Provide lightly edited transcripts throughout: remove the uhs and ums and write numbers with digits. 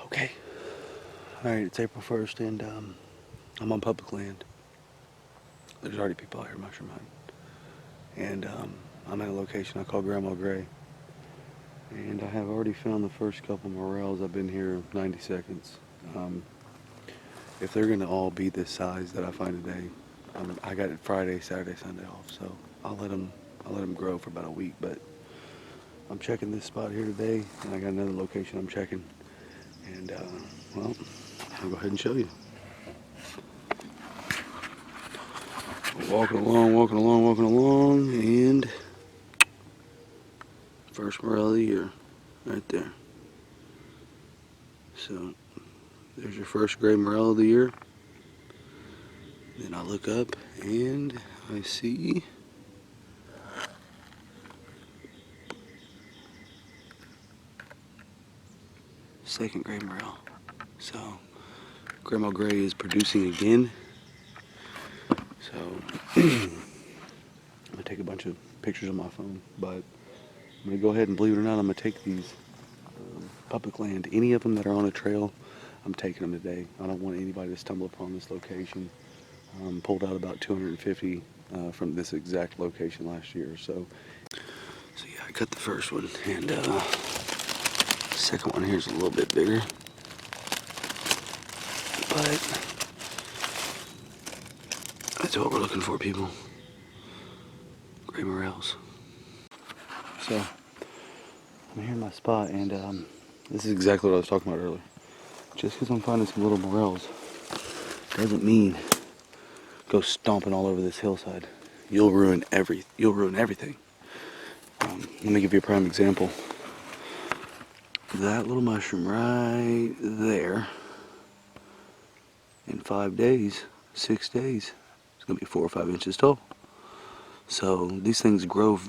Okay. Alright, it's April 1st and I'm on public land. There's already people out here mushroom hunting. And I'm at a location I call Grandma Gray. And I have already found the first couple morels. I've been here 90 seconds. If they're going to all be this size that I find today, I got it Friday, Saturday, Sunday off. So I'll let them grow for about a week. But I'm checking this spot here today, and I got another location I'm checking. And well, I'll go ahead and show you. Walking along, and first morel of the year, right there. So there's your first gray morel of the year. Then I look up and I see second gray morel. So Grandma Gray is producing again. So I'm gonna take a bunch of pictures on my phone, but I'm gonna go ahead and, believe it or not, I'm gonna take these public land, any of them that are on a trail, I'm taking them today. I don't want anybody to stumble upon this location. Pulled out about 250 from this exact location last year. So yeah, I cut the first one, and the second one here is a little bit bigger, but that's what we're looking for, people. Gray morels. So I'm here in my spot, and this is exactly what I was talking about earlier. Just because I'm finding some little morels doesn't mean go stomping all over this hillside. You'll ruin everything. Let me give you a prime example. That little mushroom right there, in 5 days, 6 days, it's gonna be 4 or 5 inches tall. So these things grow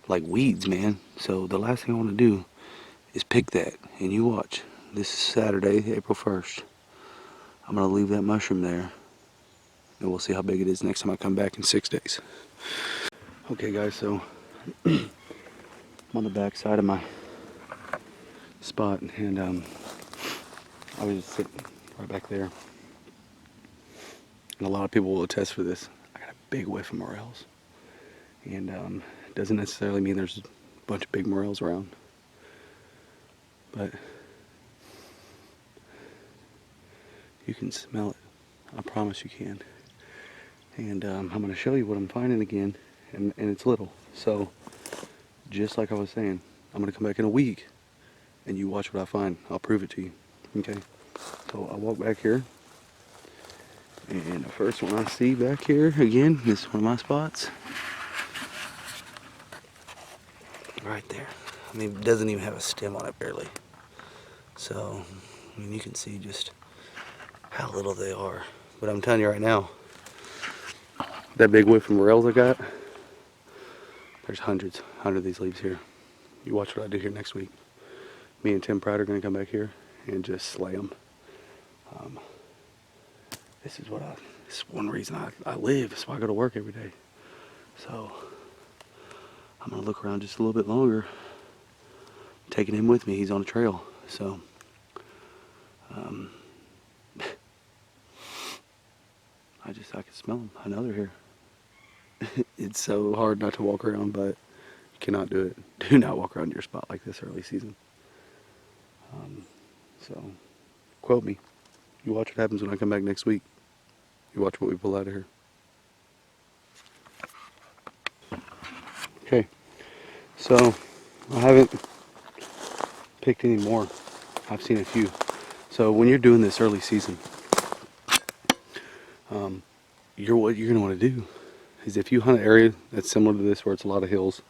like weeds, man. So the last thing I want to do is pick that. And you watch. This is Saturday, April 1st. I'm gonna leave that mushroom there, and we'll see how big it is next time I come back in 6 days. Okay, guys. So I'm on the back side of my spot, and I was just sitting right back there. And a lot of people will attest for this. I got a big whiff of morels. And it doesn't necessarily mean there's a bunch of big morels around. But you can smell it. I promise you can. And I'm going to show you what I'm finding again. And it's little. So just like I was saying, I'm going to come back in a week, and you watch what I find. I'll prove it to you. Okay? So I walk back here. And the first one I see back here, again, this is one of my spots. Right there. I mean, it doesn't even have a stem on it, barely. So, I mean, you can see just how little they are. But I'm telling you right now, that big whiff of morels I got, there's hundreds of these leaves here. You watch what I do here next week. Me and Tim Pratt are going to come back here and just slay them. This is one reason I live. That's why I go to work every day. So I'm gonna look around just a little bit longer. Taking him with me. He's on a trail. So I can smell them. I know they're here. It's so hard not to walk around, but you cannot do it. Do not walk around your spot like this early season. So quote me. You watch what happens when I come back next week. You watch what we pull out of here. Okay, so I haven't picked any more. I've seen a few. So when you're doing this early season, what you're gonna want to do is, if you hunt an area that's similar to this, where it's a lot of hills,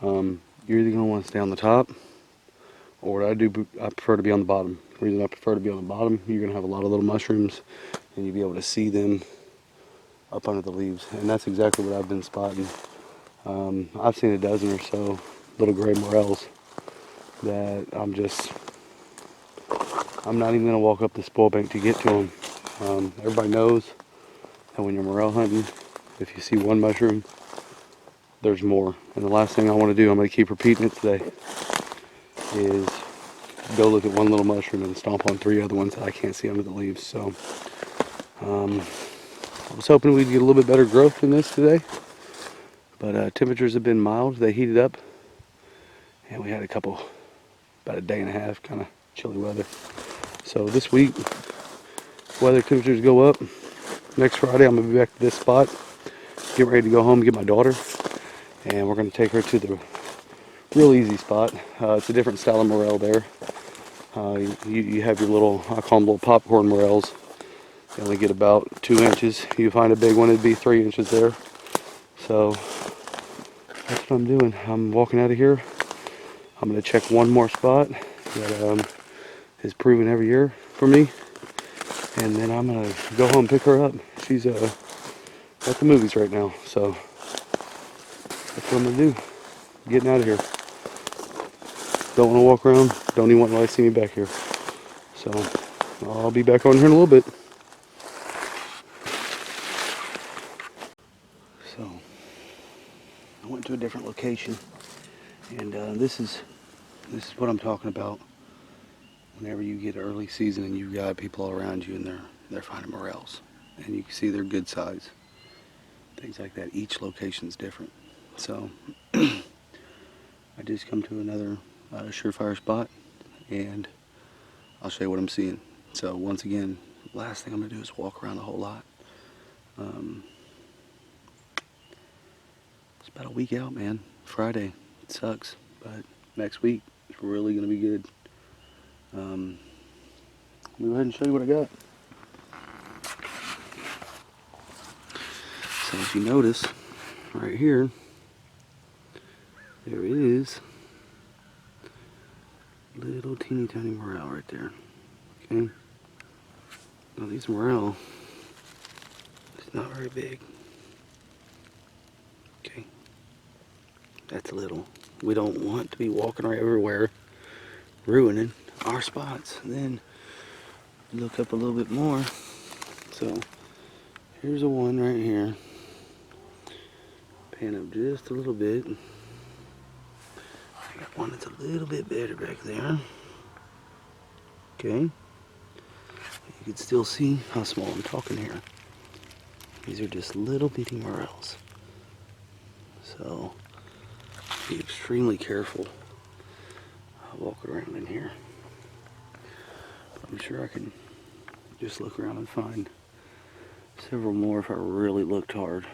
you're either gonna want to stay on the top, or what I do, I prefer to be on the bottom. The reason I prefer to be on the bottom, you're gonna have a lot of little mushrooms, and you'll be able to see them up under the leaves. And that's exactly what I've been spotting. I've seen a dozen or so little gray morels that I'm not even going to walk up the spoil bank to get to them. Everybody knows that when you're morel hunting, if you see one mushroom, there's more. And the last thing I want to do, I'm going to keep repeating it today, is go look at one little mushroom and stomp on 3 other ones that I can't see under the leaves. So I was hoping we'd get a little bit better growth than this today, but temperatures have been mild. They heated up, and we had about a day and a half kind of chilly weather. So this week, weather temperatures go up. Next Friday, I'm gonna be back to this spot, get ready to go home, get my daughter, and we're gonna take her to the real easy spot. It's a different style of morel there. You have your little, I call them little popcorn morels. You only get about 2 inches. You find a big one, it'd be 3 inches there. So that's what I'm doing. I'm walking out of here. I'm going to check one more spot that is proven every year for me. And then I'm going to go home and pick her up. She's at the movies right now. So that's what I'm going to do. Getting out of here. Don't want to walk around. Don't even want anybody to see me back here. So I'll be back on here in a little bit. So I went to a different location, and this is what I'm talking about. Whenever you get early season and you've got people all around you and they're finding morels, and you can see they're good size, things like that. Each location's different. So I just come to another surefire spot, and I'll show you what I'm seeing. So once again, last thing I'm gonna do is walk around the whole lot. It's about a week out, man. Friday. It sucks, but next week it's really gonna be good. Let me go ahead and show you what I got. So if you notice, right here, there is little teeny tiny morel right there. Okay. Now these morel, it's not very big. Okay. That's little. We don't want to be walking right everywhere, ruining our spots. And then look up a little bit more. So here's a one right here. Pan up just a little bit. I got one that's a little bit better back there. Okay. You can still see how small I'm talking here. These are just little bitty morels. So be extremely careful walking around in here. But I'm sure I can just look around and find several more if I really looked hard.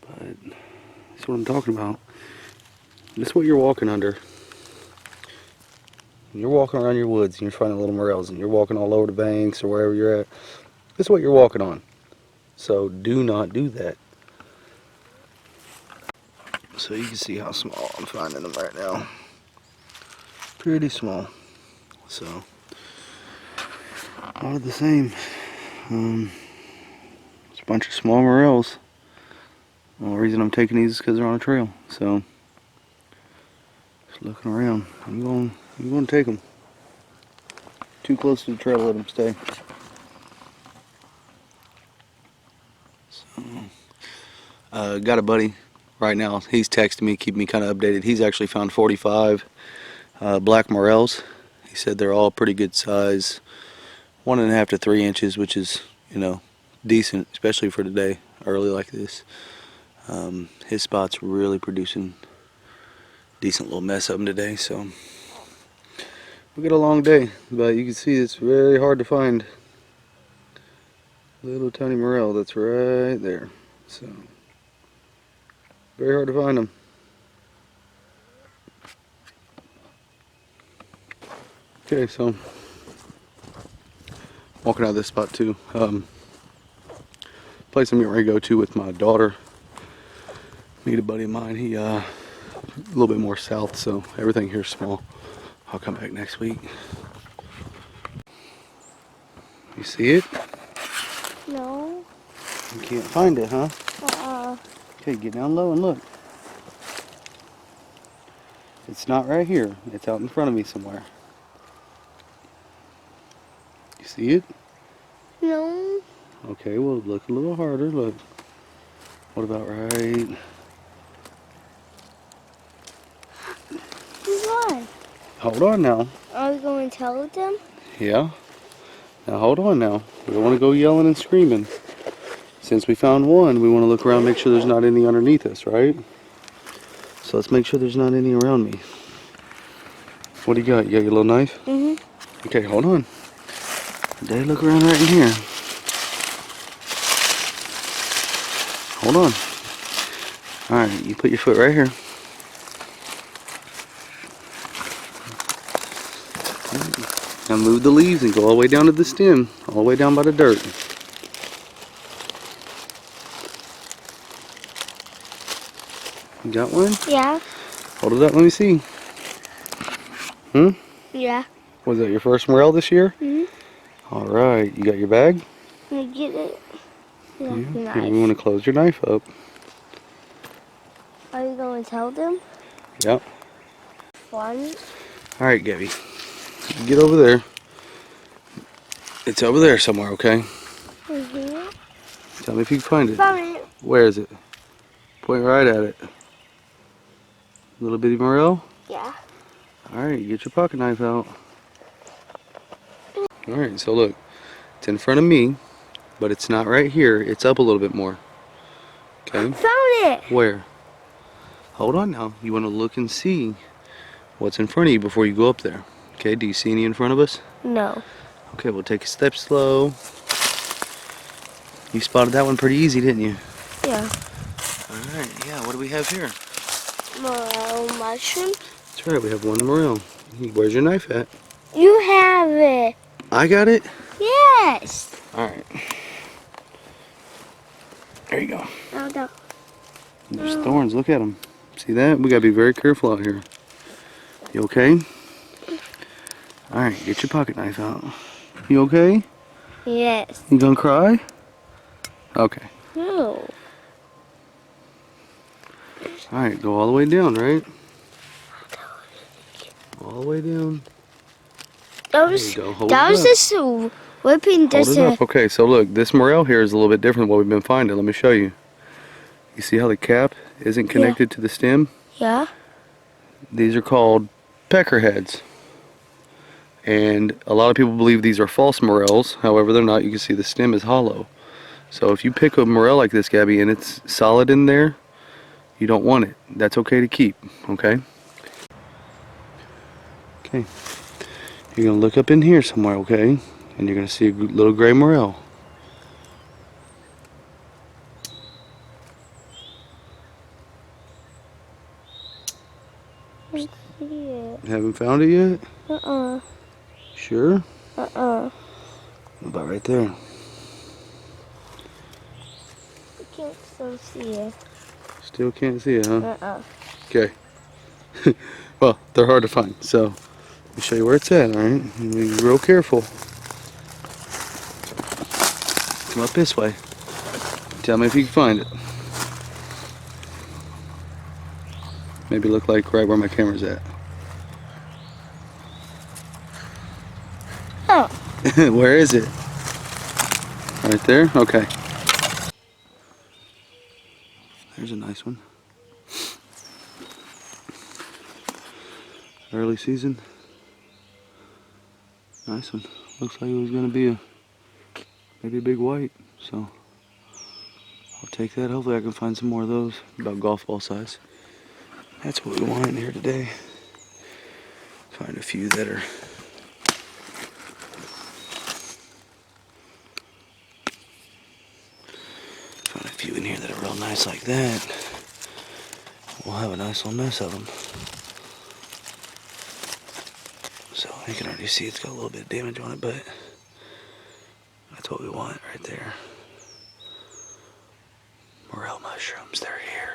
But that's what I'm talking about. This is what you're walking under. You're walking around your woods and you're finding little morels, and you're walking all over the banks or wherever you're at. This is what you're walking on. So do not do that. So you can see how small I'm finding them right now. Pretty small. So a lot of the same. It's a bunch of small morels. The only reason I'm taking these is because they're on a trail. So just looking around. I'm going to take them. Too close to the trail, let them stay. So, got a buddy right now. He's texting me, keeping me kind of updated. He's actually found 45 black morels. He said they're all pretty good size, 1.5 to 3 inches, which is, you know, decent, especially for today, early like this. His spot's really producing decent little mess of them today, so we got a long day, but you can see it's very hard to find little tiny morel that's right there. So very hard to find them. Okay, so walking out of this spot too. Place I'm getting ready to go to with my daughter. Meet a buddy of mine. He a little bit more south, so everything here's small. I'll come back next week. You see it? No. You can't find it, huh? Okay, get down low and look. It's not right here. It's out in front of me somewhere. You see it? No. Okay, well look a little harder. Look. What about right? This one. hold on now. Are we going to tell them? Yeah. Now hold on now. We don't want to go yelling and screaming. Since we found one, we want to look around, make sure there's not any underneath us, right? So let's make sure there's not any around me. What do you got? You got your little knife? Mm-hmm. Okay, hold on. Daddy, look around right in here. Hold on. Alright, you put your foot right here. Now move the leaves and go all the way down to the stem, all the way down by the dirt. You got one? Yeah. Hold it up, let me see. Yeah. Was that your first morel this year? Mm-hmm. Alright, you got your bag? Can I get it? Yeah. Here, Nice. we want to close your knife up. Are you going to tell them? Yep. Fun. Alright, Gabby. Get over there. It's over there somewhere, okay? Mm-hmm. Tell me if you can find it. Found it. Where is it? Point right at it. Little bitty morel? Yeah. Alright, get your pocket knife out. Alright, so look. It's in front of me, but it's not right here. It's up a little bit more. Okay? Found it. Where? Hold on now. You want to look and see what's in front of you before you go up there. Okay, do you see any in front of us? No. Okay, we'll take a step slow. You spotted that one pretty easy, didn't you? Yeah. Alright, yeah, what do we have here? Morel mushroom. That's right, we have one morel. Where's your knife at? You have it. I got it? Yes. Alright. There you go. Oh, no. There's thorns, look at them. See that? We gotta be very careful out here. You okay? Alright, get your pocket knife out. You okay? Yes. You gonna cry? Okay. No. Alright, go all the way down, right? All the way down. That There was you go. Hold that it was up. just whipping Hold this. it up. Okay, so look, this morel here is a little bit different than what we've been finding. Let me show you. You see how the cap isn't connected to the stem? Yeah. These are called peckerheads. And a lot of people believe these are false morels. However, they're not. You can see the stem is hollow. So if you pick a morel like this, Gabby, and it's solid in there, you don't want it. That's okay to keep, okay? Okay. You're going to look up in here somewhere, okay? And you're going to see a little gray morel. I see it. Haven't found it yet? Uh-uh. Sure? Uh-uh. About right there. I can't still see it. Still can't see it, huh? Uh-uh. Okay. Well, they're hard to find, so let me show you where it's at, alright? Be real careful. Come up this way. Tell me if you can find it. Maybe look like right where my camera's at. Oh. Where is it? Right there? Okay. There's a nice one. Early season. Nice one. Looks like it was gonna be maybe a big white. So I'll take that. Hopefully I can find some more of those. About golf ball size. That's what we want in here today. Find a few that are in here that are real nice like that. We'll have a nice little mess of them. So you can already see it's got a little bit of damage on it, but that's what we want right there. Morel mushrooms, they're here.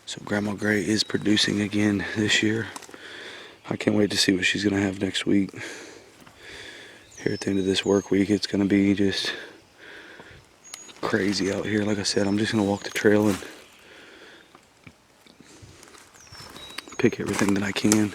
So Grandma Gray is producing again this year. I can't wait to see what she's gonna have next week. Here at the end of this work week, it's gonna be just crazy out here. Like I said, I'm just gonna walk the trail and pick everything that I can.